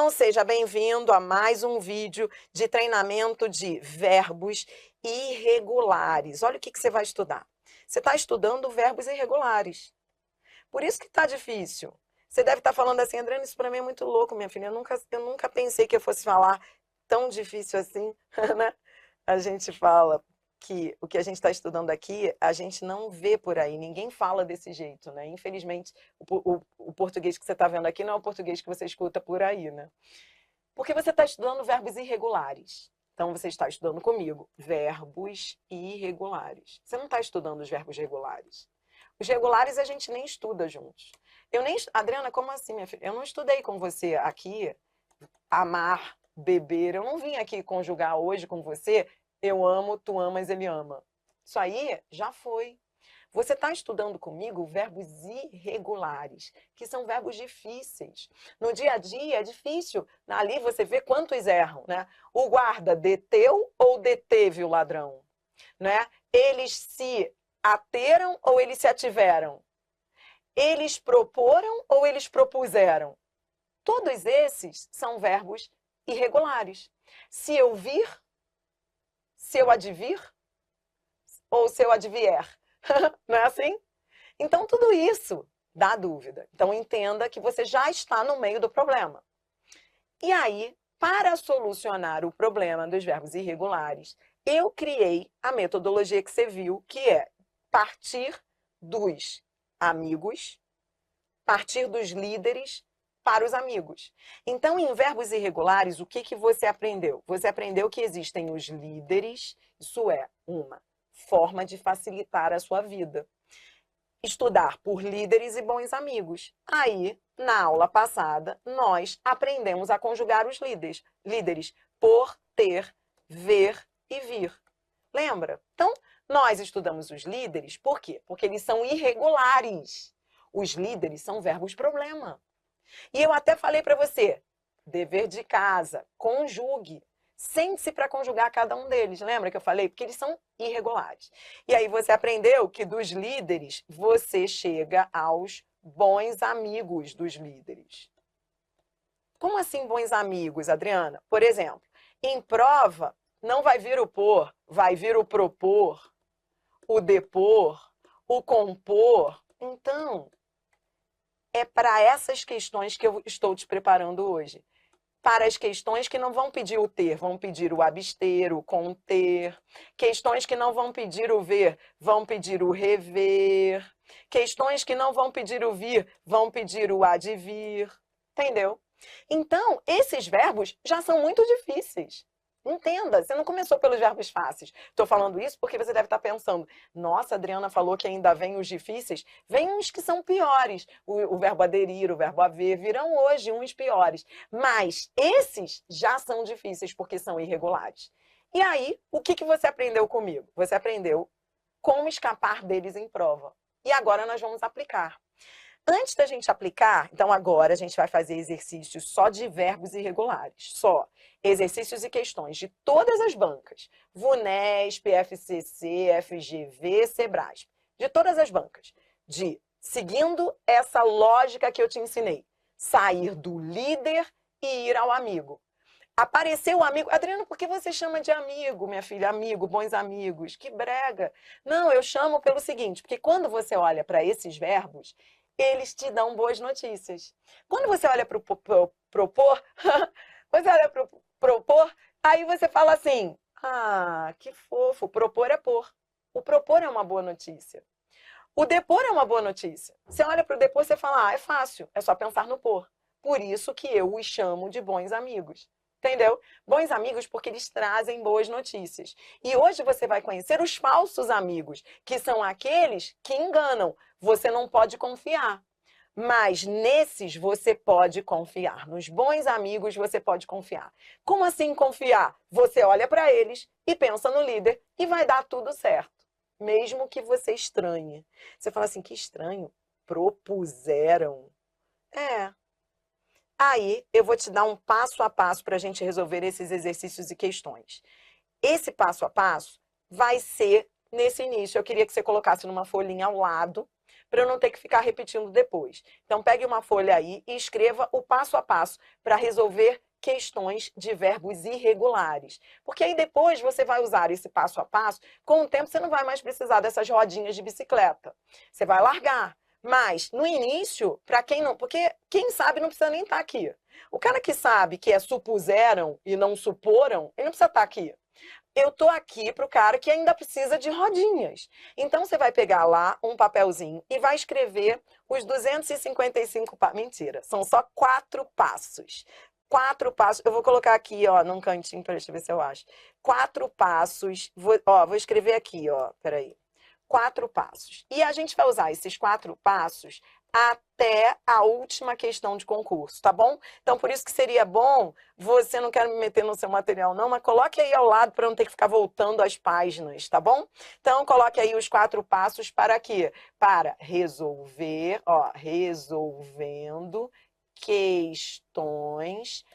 Então, seja bem-vindo a mais um vídeo de treinamento de verbos irregulares. Olha o que você vai estudar. Você está estudando verbos irregulares. Por isso que está difícil. Você deve estar falando assim, Adriana, isso para mim é muito louco, minha filha. Eu nunca pensei que eu fosse falar tão difícil assim, né? A gente fala que o que a gente está estudando aqui, a gente não vê por aí, ninguém fala desse jeito, né? Infelizmente, o português que você está vendo aqui não é o português que você escuta por aí, né? Porque você está estudando verbos irregulares. Então, você está estudando comigo verbos irregulares. Você não está estudando os verbos regulares. Os regulares a gente nem estuda juntos. Adriana, como assim, minha filha? Eu não estudei com você aqui amar, beber. Eu não vim aqui conjugar hoje com você eu amo, tu amas, ele ama. Isso aí já foi. Você está estudando comigo verbos irregulares, que são verbos difíceis. No dia a dia é difícil. Ali você vê quantos erram, né? O guarda deteu ou deteve o ladrão? Né? Eles se ateram ou eles se ativeram? Eles proporam ou eles propuseram? Todos esses são verbos irregulares. Se eu vir, se eu advir ou se eu advier. Não é assim? Então, tudo isso dá dúvida. Então, entenda que você já está no meio do problema. E aí, para solucionar o problema dos verbos irregulares, eu criei a metodologia que você viu, que é partir dos amigos, partir dos líderes para os amigos. Então, em verbos irregulares, o que você aprendeu? Você aprendeu que existem os líderes, isso é uma forma de facilitar a sua vida. Estudar por líderes e bons amigos. Aí, na aula passada, nós aprendemos a conjugar os líderes por, ter, ver e vir. Lembra? Então, nós estudamos os líderes, por quê? Porque eles são irregulares. Os líderes são verbos problema. E eu até falei para você, dever de casa, conjugue. Sente-se para conjugar cada um deles, lembra que eu falei? Porque eles são irregulares. E aí você aprendeu que dos líderes, você chega aos bons amigos dos líderes. Como assim bons amigos, Adriana? Por exemplo, em prova, não vai vir o por, vai vir o propor, o depor, o compor. Então, é para essas questões que eu estou te preparando hoje. Para as questões que não vão pedir o ter, vão pedir o abster, o conter. Questões que não vão pedir o ver, vão pedir o rever. Questões que não vão pedir o vir, vão pedir o advir. Entendeu? Então, esses verbos já são muito difíceis. Entenda, você não começou pelos verbos fáceis. Estou falando isso porque você deve estar pensando, nossa, a Adriana falou que ainda vem os difíceis. Vem uns que são piores. O verbo aderir, o verbo haver, virão hoje uns piores. Mas esses já são difíceis porque são irregulares. E aí, o que você aprendeu comigo? Você aprendeu como escapar deles em prova. E agora nós vamos aplicar. Antes da gente aplicar, então agora a gente vai fazer exercícios só de verbos irregulares, só exercícios e questões de todas as bancas, VUNESP, FCC, FGV, SEBRASP, de todas as bancas, seguindo essa lógica que eu te ensinei, sair do líder e ir ao amigo. Apareceu o amigo. Adriana, por que você chama de amigo, minha filha? Amigo, bons amigos. Que brega. Não, eu chamo pelo seguinte, porque quando você olha para esses verbos, eles te dão boas notícias. Quando você olha para o propor, você olha para o propor, aí você fala assim, ah, que fofo, propor é pôr. O propor é uma boa notícia. O depor é uma boa notícia. Você olha para o depor, você fala, ah, é fácil, é só pensar no pôr. Por isso que eu os chamo de bons amigos. Entendeu? Bons amigos porque eles trazem boas notícias. E hoje você vai conhecer os falsos amigos, que são aqueles que enganam. Você não pode confiar. Mas nesses você pode confiar. Nos bons amigos você pode confiar. Como assim confiar? Você olha para eles e pensa no líder e vai dar tudo certo. Mesmo que você estranhe. Você fala assim, que estranho. Propuseram. Aí, eu vou te dar um passo a passo para a gente resolver esses exercícios e questões. Esse passo a passo vai ser nesse início. Eu queria que você colocasse numa folhinha ao lado, para eu não ter que ficar repetindo depois. Então, pegue uma folha aí e escreva o passo a passo para resolver questões de verbos irregulares. Porque aí depois você vai usar esse passo a passo, com o tempo você não vai mais precisar dessas rodinhas de bicicleta. Você vai largar. Mas, no início, para quem não... Porque quem sabe não precisa nem estar aqui. O cara que sabe que é supuseram e não suporam, ele não precisa estar aqui. Eu tô aqui para o cara que ainda precisa de rodinhas. Então, você vai pegar lá um papelzinho e vai escrever os 255 passos. Mentira, são só 4 passos. 4 passos. Eu vou colocar aqui, ó, num cantinho, deixa eu ver se eu acho. 4 passos. Vou escrever aqui, ó, peraí. 4 passos. E a gente vai usar esses 4 passos até a última questão de concurso, tá bom? Então, por isso que seria bom, você não quer me meter no seu material não, mas coloque aí ao lado para não ter que ficar voltando as páginas, tá bom? Então, coloque aí os 4 passos para quê? Para resolver, ó, resolvendo questões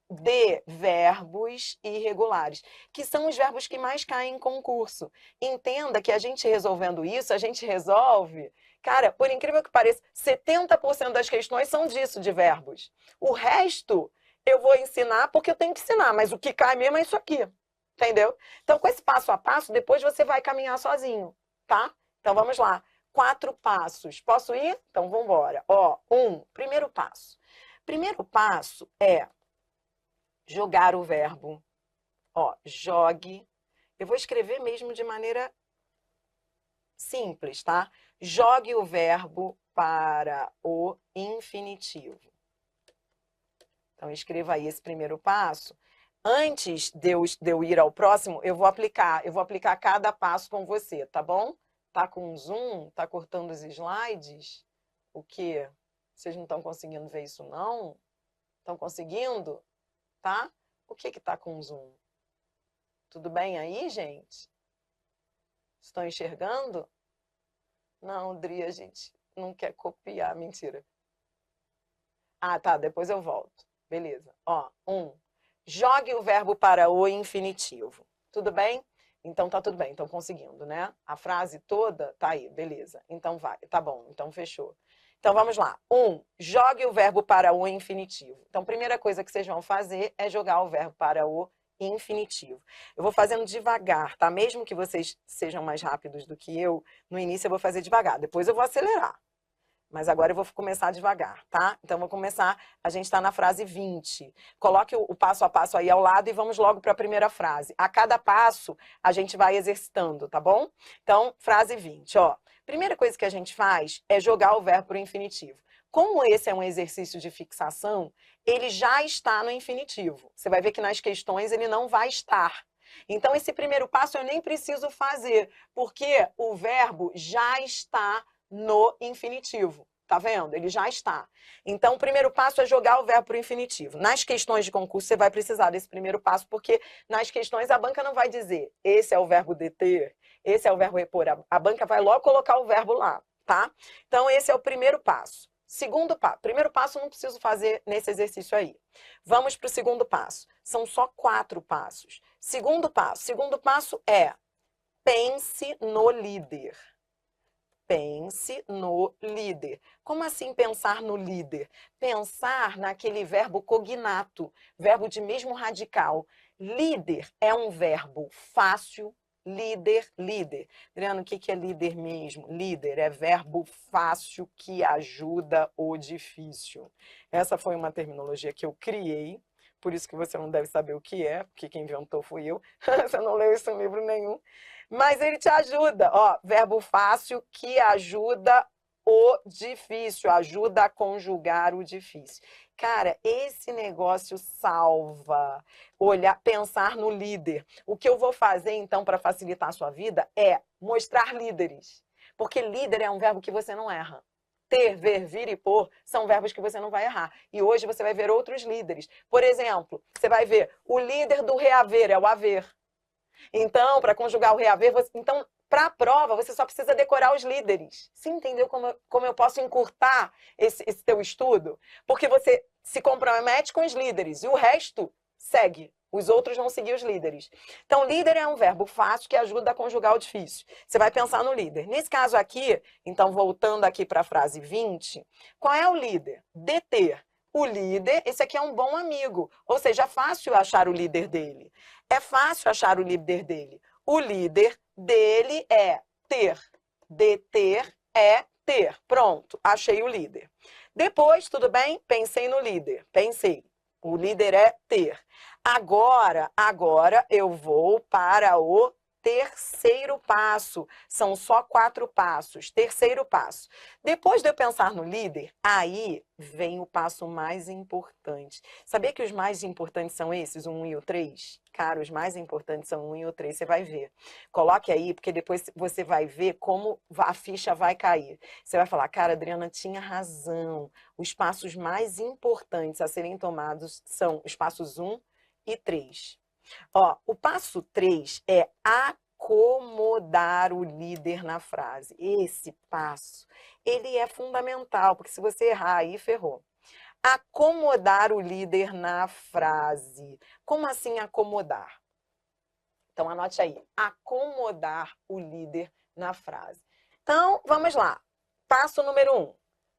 de verbos irregulares, que são os verbos que mais caem em concurso. Entenda que a gente resolvendo isso, a gente resolve... Cara, por incrível que pareça, 70% das questões são disso, de verbos. O resto eu vou ensinar porque eu tenho que ensinar, mas o que cai mesmo é isso aqui, entendeu? Então, com esse passo a passo, depois você vai caminhar sozinho, tá? Então, vamos lá. 4 passos. Posso ir? Então, vamos embora. Ó, primeiro passo. Primeiro passo é jogar o verbo. Ó, jogue. Eu vou escrever mesmo de maneira simples, tá? Jogue o verbo para o infinitivo. Então, escreva aí esse primeiro passo. Antes de eu ir ao próximo, eu vou aplicar cada passo com você, tá bom? Tá com zoom? Tá cortando os slides? O quê? Vocês não estão conseguindo ver isso, não? Estão conseguindo? Tá? O que que tá com zoom? Tudo bem aí, gente? Estão enxergando? Não, Dri, a gente não quer copiar. Mentira. Ah, tá. Depois eu volto. Beleza. Ó, jogue o verbo para o infinitivo. Tudo bem? Então, tá tudo bem. Estão conseguindo, né? A frase toda tá aí. Beleza. Então, vai. Tá bom. Então, fechou. Então, vamos lá. Jogue o verbo para o infinitivo. Então, a primeira coisa que vocês vão fazer é jogar o verbo para o infinitivo. Eu vou fazendo devagar, tá? Mesmo que vocês sejam mais rápidos do que eu, no início eu vou fazer devagar, depois eu vou acelerar. Mas agora eu vou começar devagar, tá? Então, vou começar, a gente está na frase 20. Coloque o passo a passo aí ao lado e vamos logo para a primeira frase. A cada passo, a gente vai exercitando, tá bom? Então, frase 20, ó. Primeira coisa que a gente faz é jogar o verbo para o infinitivo. Como esse é um exercício de fixação, ele já está no infinitivo. Você vai ver que nas questões ele não vai estar. Então, esse primeiro passo eu nem preciso fazer, porque o verbo já está no infinitivo. Tá vendo? Ele já está. Então, o primeiro passo é jogar o verbo para o infinitivo. Nas questões de concurso, você vai precisar desse primeiro passo, porque nas questões a banca não vai dizer esse é o verbo deter, esse é o verbo repor. A banca vai logo colocar o verbo lá, tá? Então, esse é o primeiro passo. Segundo passo. Primeiro passo eu não preciso fazer nesse exercício aí. Vamos para o segundo passo. São só 4 passos. Segundo passo. Segundo passo é pense no líder. Pense no líder. Como assim pensar no líder? Pensar naquele verbo cognato, verbo de mesmo radical. Líder é um verbo fácil, líder. Adriano, o que é líder mesmo? Líder é verbo fácil que ajuda o difícil. Essa foi uma terminologia que eu criei, por isso que você não deve saber o que é, porque quem inventou fui eu. Você não leu isso em livro nenhum. Mas ele te ajuda, ó, verbo fácil que ajuda o difícil, ajuda a conjugar o difícil. Cara, esse negócio salva. Olhar, pensar no líder. O que eu vou fazer, então, para facilitar a sua vida é mostrar líderes. Porque líder é um verbo que você não erra. Ter, ver, vir e pôr são verbos que você não vai errar. E hoje você vai ver outros líderes. Por exemplo, você vai ver o líder do reaver é o haver. Então, para conjugar o reaver, então, para a prova, você só precisa decorar os líderes. Você entendeu como eu posso encurtar esse teu estudo? Porque você se compromete com os líderes e o resto segue. Os outros vão seguir os líderes. Então, líder é um verbo fácil que ajuda a conjugar o difícil. Você vai pensar no líder. Nesse caso aqui, então, voltando aqui para a frase 20, qual é o líder? Deter. O líder, esse aqui é um bom amigo. Ou seja, é fácil achar o líder dele. É fácil achar o líder dele. O líder dele é ter. Deter é ter. Pronto, achei o líder. Depois, tudo bem? Pensei no líder. Pensei. O líder é ter. Agora eu vou para o terceiro passo. São só 4 passos. Terceiro passo. Depois de eu pensar no líder, aí vem o passo mais importante. Sabia que os mais importantes são esses, o 1 e o 3? Cara, os mais importantes são o 1 e o 3, você vai ver. Coloque aí, porque depois você vai ver como a ficha vai cair. Você vai falar, cara, a Adriana tinha razão. Os passos mais importantes a serem tomados são os passos 1 e 3. Ó, o passo 3 é acomodar o líder na frase. Esse passo, ele é fundamental, porque se você errar aí, ferrou. Acomodar o líder na frase. Como assim acomodar? Então, anote aí. Acomodar o líder na frase. Então, vamos lá. Passo número 1.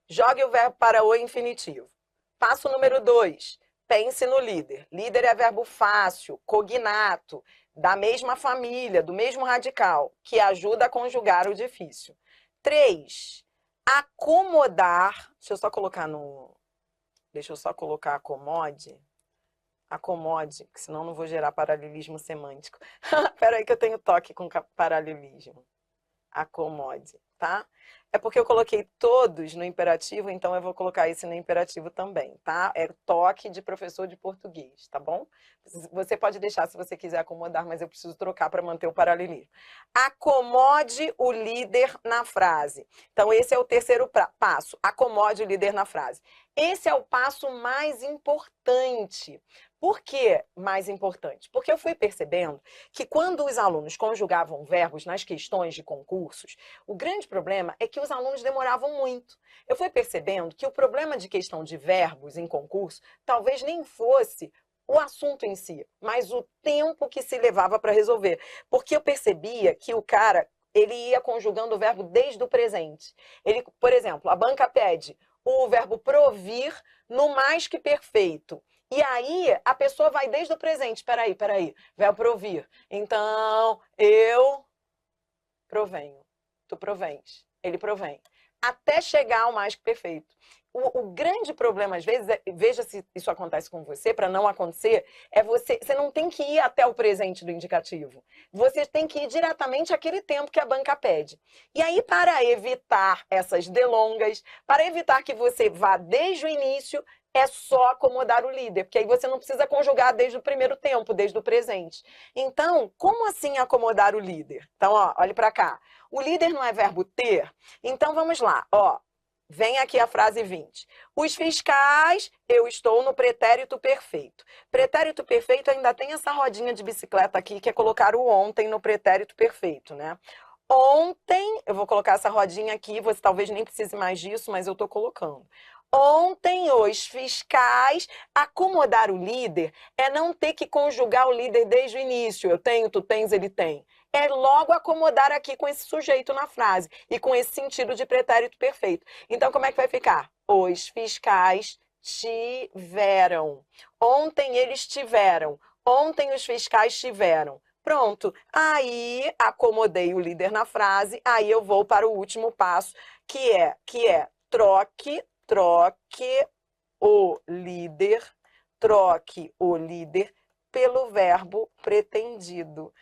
Jogue o verbo para o infinitivo. Passo número 2. Pense no líder. Líder é verbo fácil, cognato, da mesma família, do mesmo radical, que ajuda a conjugar o difícil. 3. Acomodar. Deixa eu só colocar acomode. Acomode, porque senão não vou gerar paralelismo semântico. Espera aí que eu tenho toque com paralelismo. Acomode, tá? É porque eu coloquei todos no imperativo, então eu vou colocar esse no imperativo também, tá? É toque de professor de português, tá bom? Você pode deixar se você quiser acomodar, mas eu preciso trocar para manter o paralelismo. Acomode o líder na frase. Então, esse é o terceiro passo. Acomode o líder na frase. Esse é o passo mais importante. Por que mais importante? Porque eu fui percebendo que quando os alunos conjugavam verbos nas questões de concursos, o grande problema é que os alunos demoravam muito. Eu fui percebendo que o problema de questão de verbos em concurso talvez nem fosse o assunto em si, mas o tempo que se levava para resolver. Porque eu percebia que o cara, ele ia conjugando o verbo desde o presente. Ele, por exemplo, a banca pede o verbo provir no mais que perfeito. E aí, a pessoa vai desde o presente. Peraí. Verbo provir. Então, eu provenho. Tu provens. Ele provém. Até chegar ao mais que perfeito. O grande problema, às vezes, veja se isso acontece com você, para não acontecer, é você não tem que ir até o presente do indicativo. Você tem que ir diretamente àquele tempo que a banca pede. E aí, para evitar essas delongas, para evitar que você vá desde o início, é só acomodar o líder, porque aí você não precisa conjugar desde o primeiro tempo, desde o presente. Então, como assim acomodar o líder? Então, ó, olhe para cá. O líder não é verbo ter? Então, vamos lá, ó. Vem aqui a frase 20. Os fiscais, eu estou no pretérito perfeito. Pretérito perfeito ainda tem essa rodinha de bicicleta aqui, que é colocar o ontem no pretérito perfeito, né? Ontem, eu vou colocar essa rodinha aqui, você talvez nem precise mais disso, mas eu estou colocando. Ontem, os fiscais, acomodar o líder é não ter que conjugar o líder desde o início. Eu tenho, tu tens, ele tem. É logo acomodar aqui com esse sujeito na frase e com esse sentido de pretérito perfeito. Então, como é que vai ficar? Os fiscais tiveram. Ontem eles tiveram. Ontem os fiscais tiveram. Pronto. Aí, acomodei o líder na frase. Aí eu vou para o último passo, que é troque o líder pelo verbo pretendido.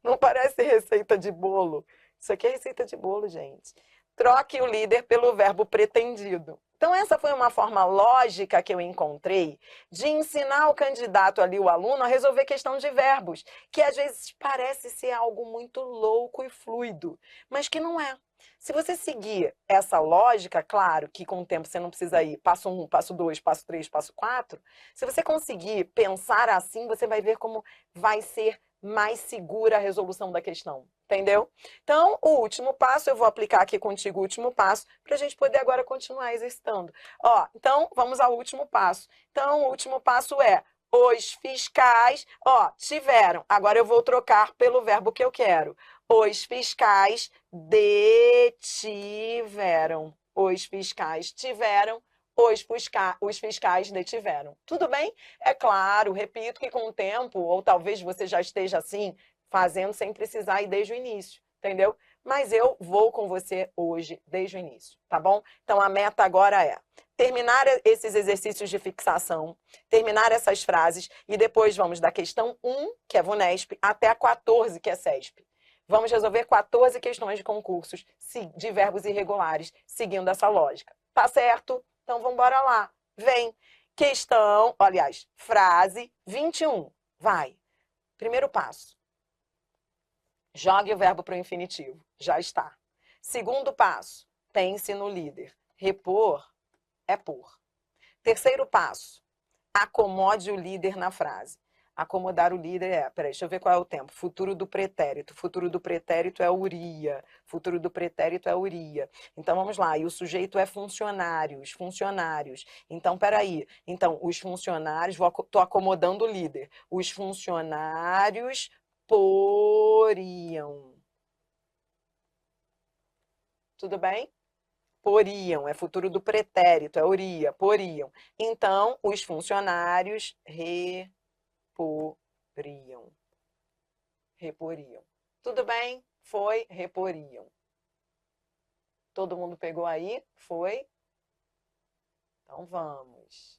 Não parece receita de bolo? Isso aqui é receita de bolo, gente. Troque o líder pelo verbo pretendido. Então, essa foi uma forma lógica que eu encontrei de ensinar o candidato ali, o aluno, a resolver questão de verbos, que às vezes parece ser algo muito louco e fluido, mas que não é. Se você seguir essa lógica, claro que com o tempo você não precisa ir passo 1, passo 2, passo 3, passo 4, se você conseguir pensar assim, você vai ver como vai ser mais segura a resolução da questão, entendeu? Então, o último passo, eu vou aplicar aqui contigo o último passo, para a gente poder agora continuar exercitando. Ó, então, vamos ao último passo. Então, o último passo é Os fiscais, ó, tiveram. Agora eu vou trocar pelo verbo que eu quero. Os fiscais detiveram. Os fiscais tiveram. Os fiscais detiveram. Tudo bem? É claro, repito que com o tempo, ou talvez você já esteja assim, fazendo sem precisar ir desde o início, entendeu? Mas eu vou com você hoje, desde o início, tá bom? Então a meta agora é terminar esses exercícios de fixação, terminar essas frases e depois vamos da questão 1, que é VUNESP, até a 14, que é CESP. Vamos resolver 14 questões de concursos de verbos irregulares, seguindo essa lógica. Tá certo? Então vamos embora lá. Vem. Questão, aliás, frase 21. Vai. Primeiro passo. Jogue o verbo para o infinitivo. Já está. Segundo passo. Pense no líder. Repor é pôr. Terceiro passo. Acomode o líder na frase. Acomodar o líder é... Peraí, deixa eu ver qual é o tempo. Futuro do pretérito. Futuro do pretérito é uria. Futuro do pretérito é uria. Então, vamos lá. E o sujeito é funcionários. Funcionários. Então, peraí. Então, os funcionários... Estou acomodando o líder. Os funcionários poriam. Tudo bem? Poriam, é futuro do pretérito, é uria, poriam. Então, os funcionários reporiam. Reporiam. Tudo bem? Foi, reporiam. Todo mundo pegou aí? Foi? Então, vamos.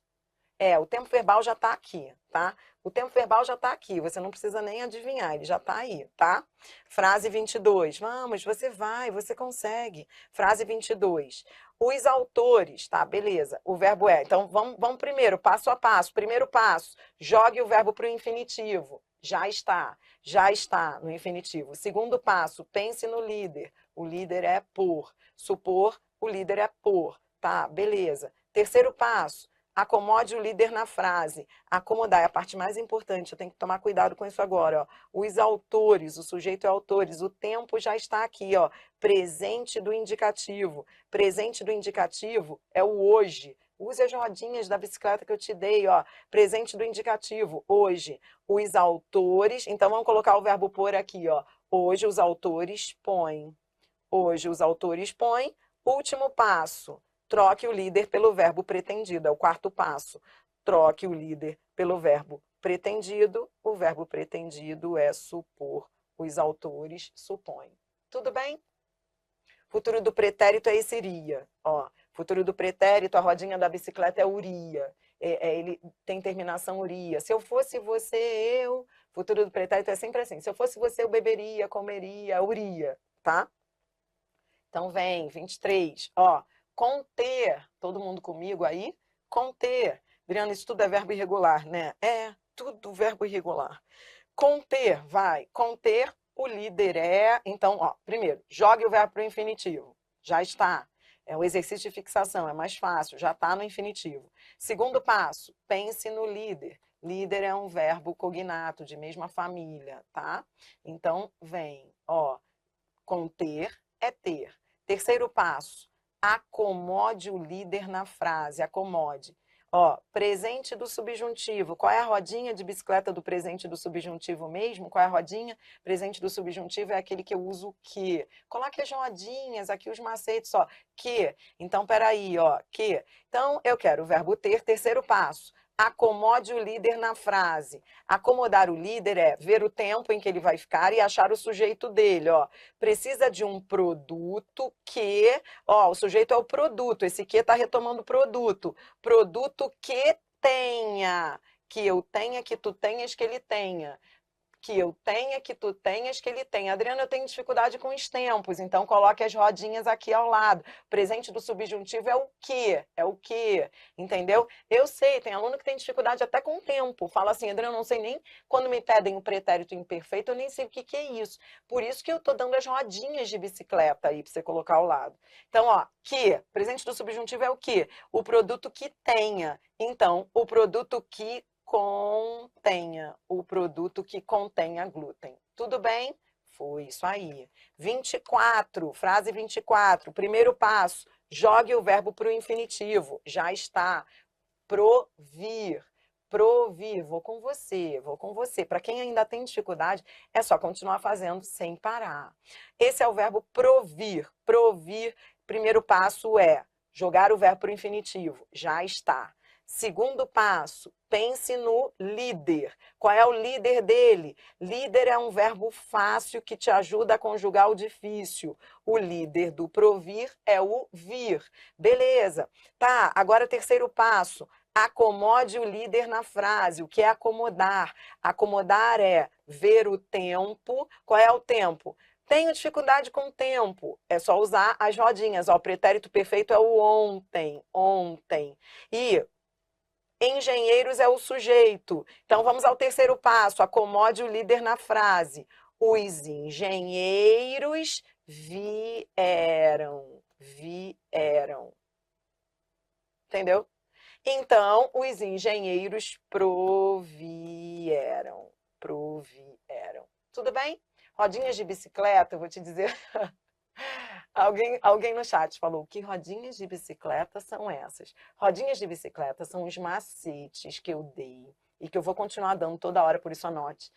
O tempo verbal já está aqui, tá? O tempo verbal já está aqui, você não precisa nem adivinhar, ele já está aí, tá? Frase 22, vamos, você vai, você consegue. Frase 22, os autores, tá, beleza, o verbo é. Então, vamos primeiro, passo a passo. Primeiro passo, jogue o verbo para o infinitivo. Já está no infinitivo. Segundo passo, pense no líder. O líder é por. Supor, o líder é por, tá, beleza. Terceiro passo, acomode o líder na frase. Acomodar é a parte mais importante, eu tenho que tomar cuidado com isso agora. Ó. Os autores, o sujeito é autores, o tempo já está aqui, ó. Presente do indicativo. Presente do indicativo é o hoje. Use as rodinhas da bicicleta que eu te dei, ó. Presente do indicativo, hoje. Os autores, então vamos colocar o verbo pôr aqui, ó. Hoje os autores põem. Hoje os autores põem. Último passo. Troque o líder pelo verbo pretendido, é o quarto passo. Troque o líder pelo verbo pretendido. O verbo pretendido é supor. Os autores supõem. Tudo bem? Futuro do pretérito é esse iria. Ó, futuro do pretérito, a rodinha da bicicleta é uria. Ele tem terminação uria. Se eu fosse você, eu... Futuro do pretérito é sempre assim. Se eu fosse você, eu beberia, comeria, uria, tá? Então vem, 23. Ó, conter. Todo mundo comigo aí? Conter. Adriana, isso tudo é verbo irregular, né? É, tudo verbo irregular. Conter, vai. Conter, o líder é... Então, ó, primeiro, jogue o verbo para o infinitivo. Já está. É um exercício de fixação, é mais fácil, já está no infinitivo. Segundo passo, pense no líder. Líder é um verbo cognato, de mesma família, tá? Então, vem, ó, conter é ter. Terceiro passo, acomode o líder na frase, acomode. Ó, presente do subjuntivo. Qual é a rodinha de bicicleta do presente do subjuntivo mesmo? Qual é a rodinha? Presente do subjuntivo é aquele que eu uso o que. Coloque as rodinhas, aqui os macetes, ó. Que. Então, peraí, ó. Que. Então, eu quero o verbo ter, terceiro passo. Acomode o líder na frase. Acomodar o líder é ver o tempo em que ele vai ficar e achar o sujeito dele, ó. Precisa de um produto que... Ó, o sujeito é o produto, esse que está retomando produto. Produto que tenha. Que eu tenha, que tu tenhas, que ele tenha. Que eu tenha, que tu tenhas, que ele tenha. Adriana, eu tenho dificuldade com os tempos, então coloque as rodinhas aqui ao lado. Presente do subjuntivo é o que? É o que? Entendeu? Eu sei, tem aluno que tem dificuldade até com o tempo. Fala assim, Adriana, eu não sei nem quando me pedem o pretérito imperfeito, eu nem sei o que é isso. Por isso que eu tô dando as rodinhas de bicicleta aí para você colocar ao lado. Então, ó, que? Presente do subjuntivo é o que? O produto que tenha. Então, o produto que contenha, o produto que contenha glúten. Tudo bem? Foi isso aí. 24, frase 24. Primeiro passo, jogue o verbo para o infinitivo. Já está. Provir. provir. Vou com você, vou com você. Para quem ainda tem dificuldade, é só continuar fazendo sem parar. Esse é o verbo provir. Provir, primeiro passo é jogar o verbo para o infinitivo. Já está. Segundo passo, pense no líder. Qual é o líder dele? Líder é um verbo fácil que te ajuda a conjugar o difícil. O líder do provir é o vir. Beleza. Tá, agora terceiro passo. Acomode o líder na frase. O que é acomodar? Acomodar é ver o tempo. Qual é o tempo? Tenho dificuldade com o tempo. É só usar as rodinhas. Ó, o pretérito perfeito é o ontem. Ontem. E engenheiros é o sujeito. Então, vamos ao terceiro passo. Acomode o líder na frase. Os engenheiros vieram. Vieram. Entendeu? Então, os engenheiros provieram. Provieram. Tudo bem? Rodinhas de bicicleta, eu vou te dizer... Alguém no chat falou que rodinhas de bicicleta são essas. Rodinhas de bicicleta são os macetes que eu dei e que eu vou continuar dando toda hora, por isso anote,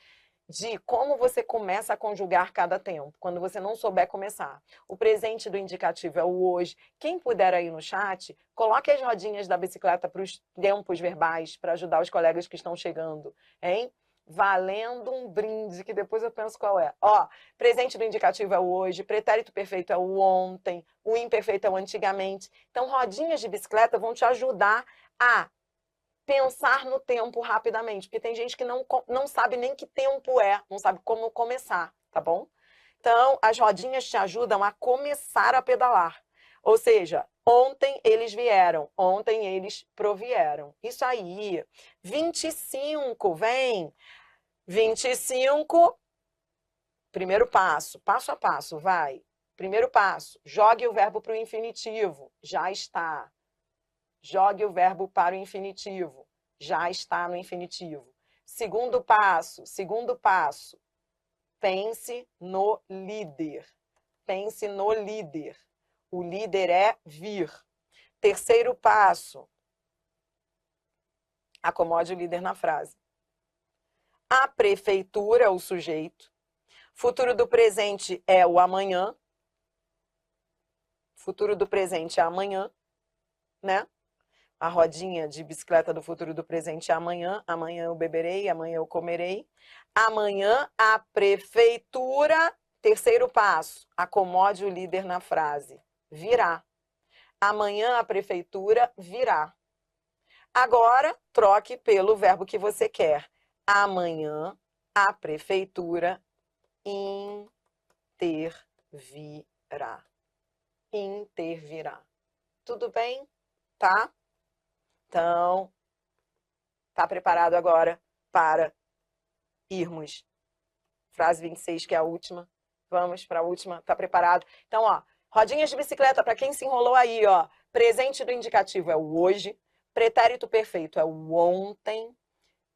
de como você começa a conjugar cada tempo, quando você não souber começar. O presente do indicativo é o hoje. Quem puder aí no chat, coloque as rodinhas da bicicleta para os tempos verbais, para ajudar os colegas que estão chegando, hein? Valendo um brinde, que depois eu penso qual é. Ó, presente do indicativo é o hoje, pretérito perfeito é o ontem, o imperfeito é o antigamente. Então, rodinhas de bicicleta vão te ajudar a pensar no tempo rapidamente, porque tem gente que não sabe nem que tempo é, não sabe como começar, tá bom? Então, as rodinhas te ajudam a começar a pedalar. Ou seja, ontem eles vieram, ontem eles provieram. Isso aí. 25, vem. 25, primeiro passo, passo a passo, vai. Primeiro passo, jogue o verbo para o infinitivo, já está. Jogue o verbo para o infinitivo, já está no infinitivo. Segundo passo, pense no líder. Pense no líder. O líder é vir. Terceiro passo, acomode o líder na frase. A prefeitura, o sujeito. Futuro do presente é o amanhã. Futuro do presente é amanhã, né? A rodinha de bicicleta do futuro do presente é amanhã. Amanhã eu beberei, amanhã eu comerei. Amanhã a prefeitura. Terceiro passo, acomode o líder na frase. Virá. Amanhã a prefeitura virá. Agora, troque pelo verbo que você quer. Amanhã a prefeitura intervirá. Intervirá. Tudo bem? Tá? Então, tá preparado agora para irmos? Frase 26, que é a última. Vamos para a última. Tá preparado? Então, ó, rodinhas de bicicleta, para quem se enrolou aí, ó. Presente do indicativo é o hoje. Pretérito perfeito é o ontem.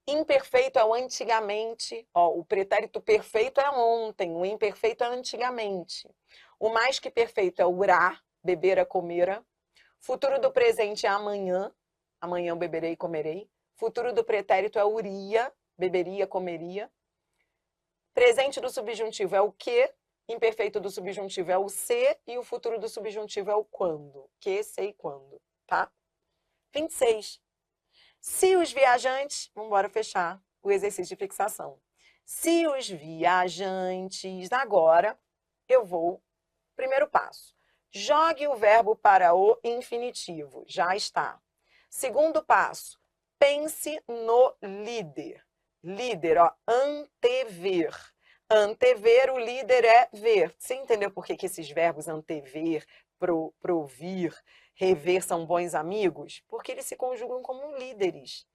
Imperfeito é o antigamente. Ó, o pretérito perfeito é ontem, o imperfeito é antigamente. O mais que perfeito é o urá, bebera, comera. Futuro do presente é amanhã. Amanhã eu beberei e comerei. Futuro do pretérito é uria, beberia, comeria. Presente do subjuntivo é o que. Imperfeito do subjuntivo é o se. E o futuro do subjuntivo é o quando. Que, sei, quando. Tá? 26. Se os viajantes... Vamos embora fechar o exercício de fixação. Se os viajantes... Agora, eu vou... Primeiro passo. Jogue o verbo para o infinitivo. Já está. Segundo passo. Pense no líder. Líder, ó. Antever. Antever, o líder é ver. Você entendeu por que esses verbos antever, provir, rever são bons amigos? Porque eles se conjugam como líderes.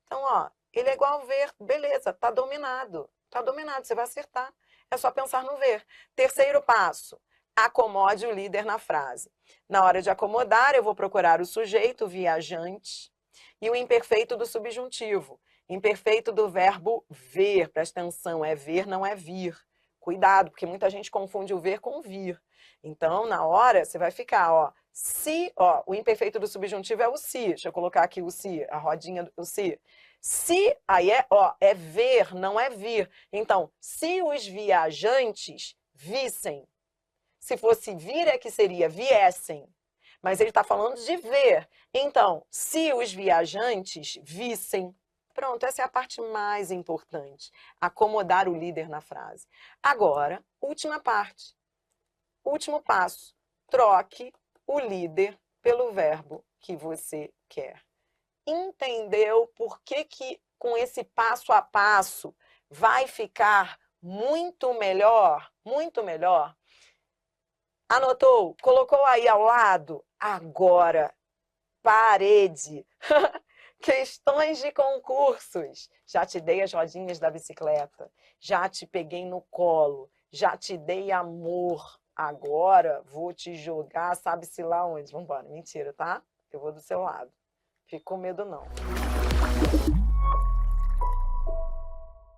Então, ó, ele é igual ver, beleza, tá dominado. Tá dominado, você vai acertar. É só pensar no ver. Terceiro passo, acomode o líder na frase. Na hora de acomodar, eu vou procurar o sujeito, viajante, e o imperfeito do subjuntivo. Imperfeito do verbo ver, presta atenção, é ver, não é vir. Cuidado, porque muita gente confunde o ver com vir. Então, na hora, você vai ficar, ó, Se, ó, o imperfeito do subjuntivo é o se. Deixa eu colocar aqui o se, a rodinha do se. Se, aí é, ó, é ver, não é vir. Então, se os viajantes vissem. Se fosse vir é que seria viessem. Mas ele está falando de ver. Então, se os viajantes vissem. Pronto, essa é a parte mais importante. Acomodar o líder na frase. Agora, última parte. Último passo. Troque o líder pelo verbo que você quer. Entendeu por que com esse passo a passo vai ficar muito melhor? Muito melhor? Anotou? Colocou aí ao lado? Agora, parede. Questões de concursos. Já te dei as rodinhas da bicicleta. Já te peguei no colo. Já te dei amor. Agora vou te jogar, sabe-se lá onde. Vambora. Mentira, tá? Eu vou do seu lado. Fica com medo, não.